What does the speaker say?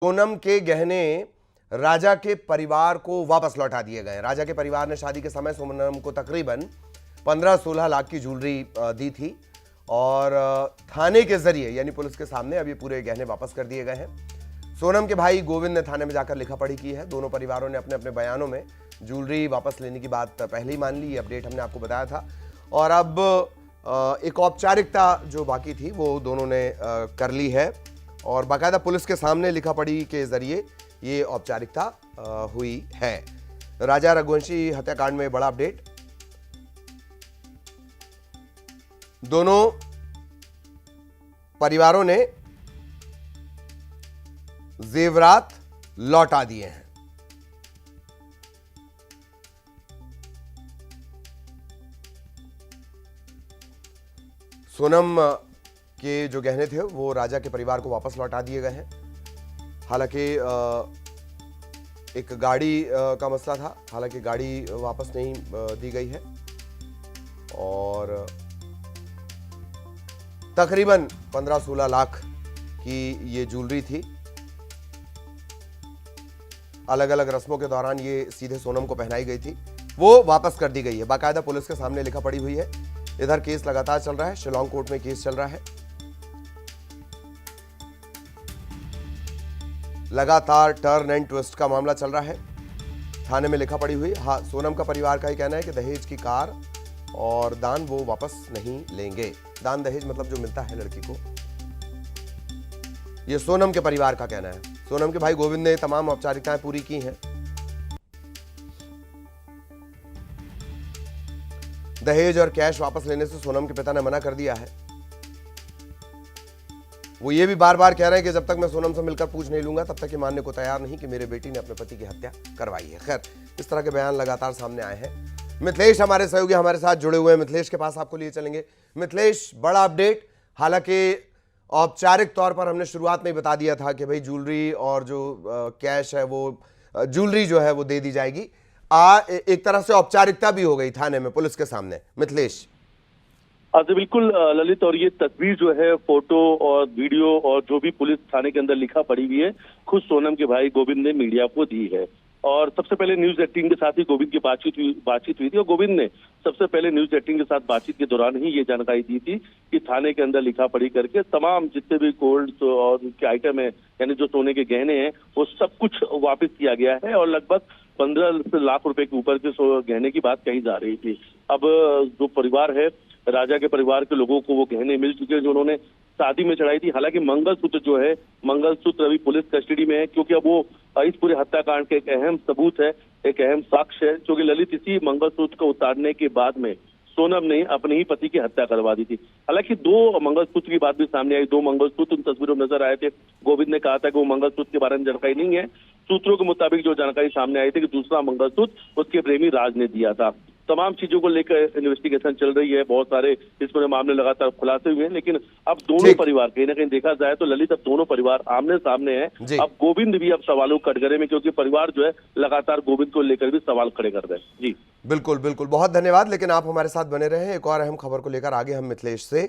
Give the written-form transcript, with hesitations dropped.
सोनम के गहने राजा के परिवार को वापस लौटा दिए गए। राजा के परिवार ने शादी के समय सोनम को तकरीबन 15-16 लाख की ज्वेलरी दी थी और थाने के जरिए यानी पुलिस के सामने अब ये पूरे गहने वापस कर दिए गए हैं। सोनम के भाई गोविंद ने थाने में जाकर लिखा पढ़ी की है। दोनों परिवारों ने अपने अपने बयानों में ज्वेलरी वापस लेने की बात पहले ही मान ली। ये अपडेट हमने आपको बताया था और अब एक औपचारिकता जो बाकी थी वो दोनों ने कर ली है और बाकायदा पुलिस के सामने लिखा पढ़ी के जरिए ये औपचारिकता हुई है। राजा रघुवंशी हत्याकांड में बड़ा अपडेट। दोनों परिवारों ने जेवरात लौटा दिए हैं। सोनम के जो गहने थे वो राजा के परिवार को वापस लौटा दिए गए हैं। हालांकि एक गाड़ी का मसला था, हालांकि गाड़ी वापस नहीं दी गई है और तकरीबन 15-16 लाख की ये ज्वेलरी थी। अलग अलग रस्मों के दौरान ये सीधे सोनम को पहनाई गई थी, वो वापस कर दी गई है। बाकायदा पुलिस के सामने लिखा पड़ी हुई है। इधर केस लगातार चल रहा है, शिलांग कोर्ट में केस चल रहा है। लगातार टर्न एंड ट्विस्ट का मामला चल रहा है। थाने में लिखा पड़ी हुई। हाँ, सोनम का परिवार का ही कहना है कि दहेज की कार और दान वो वापस नहीं लेंगे। दान दहेज मतलब जो मिलता है लड़की को, ये सोनम के परिवार का कहना है। सोनम के भाई गोविंद ने तमाम औपचारिकताएं पूरी की हैं। दहेज और कैश वापस लेने से सोनम के पिता ने मना कर दिया है। वो ये भी बार बार कह रहे हैं कि जब तक मैं सोनम से मिलकर पूछ नहीं लूंगा तब तक ये मानने को तैयार नहीं कि मेरे बेटी ने अपने पति की हत्या करवाई है। खैर, इस तरह के बयान लगातार सामने आए हैं। मिथिलेश हमारे सहयोगी हमारे साथ जुड़े हुए हैं। मिथिलेश के पास आपको लिए चलेंगे। मिथिलेश, बड़ा अपडेट। हालांकि औपचारिक तौर पर हमने शुरुआत में ही बता दिया था कि भाई ज्वेलरी और जो कैश है वो ज्वेलरी जो है वो दे दी जाएगी। एक तरह से औपचारिकता भी हो गई थाने में पुलिस के सामने। मिथिलेश तो बिल्कुल ललित, और ये तस्वीर जो है, फोटो और वीडियो और जो भी पुलिस थाने के अंदर लिखा पड़ी हुई है, खुद सोनम के भाई गोविंद ने मीडिया को दी है। और सबसे पहले न्यूज 18 के साथ ही गोविंद की बातचीत हुई थी और गोविंद ने सबसे पहले न्यूज 18 के साथ बातचीत के दौरान ही ये जानकारी दी थी कि थाने के अंदर लिखा पढ़ी करके तमाम जितने भी गोल्ड और उनके आइटम है, यानी जो सोने के गहने हैं, वो सब कुछ वापस किया गया है और लगभग 15 लाख रुपए के ऊपर के गहने की बात कही जा रही थी। अब जो परिवार है, राजा के परिवार के लोगों को वो गहने मिल चुके हैं जो उन्होंने शादी में चढ़ाई थी। हालांकि मंगलसूत्र जो है, मंगलसूत्र अभी पुलिस कस्टडी में है, क्योंकि अब वो इस पूरे हत्याकांड के एक अहम सबूत है, एक अहम साक्ष्य है, क्योंकि ललित इसी मंगलसूत्र को उतारने के बाद में सोनम ने अपने ही पति की हत्या करवा दी थी। हालांकि 2 मंगलसूत्र की बात भी सामने आई। 2 मंगलसूत्र उन तस्वीरों में नजर आए थे। गोविंद ने कहा था कि वो मंगलसूत्र के बारे में जानकारी नहीं है। सूत्रों के मुताबिक जो जानकारी सामने आई थी कि दूसरा मंगलसूत्र उसके प्रेमी राज ने दिया था। तमाम चीजों को लेकर इन्वेस्टिगेशन चल रही है, बहुत सारे इस पूरे मामले लगातार खुलासे हुए हैं, लेकिन अब दोनों परिवार कहीं ना कहीं देखा जाए तो ललित, अब दोनों परिवार आमने सामने हैं। अब गोविंद भी अब सवालों के कटघरे में, क्योंकि परिवार जो है लगातार गोविंद को लेकर भी सवाल खड़े कर रहे हैं। जी बिल्कुल बिल्कुल, बहुत धन्यवाद। लेकिन आप हमारे साथ बने रहे। एक और अहम खबर को लेकर आगे हम मिथिलेश से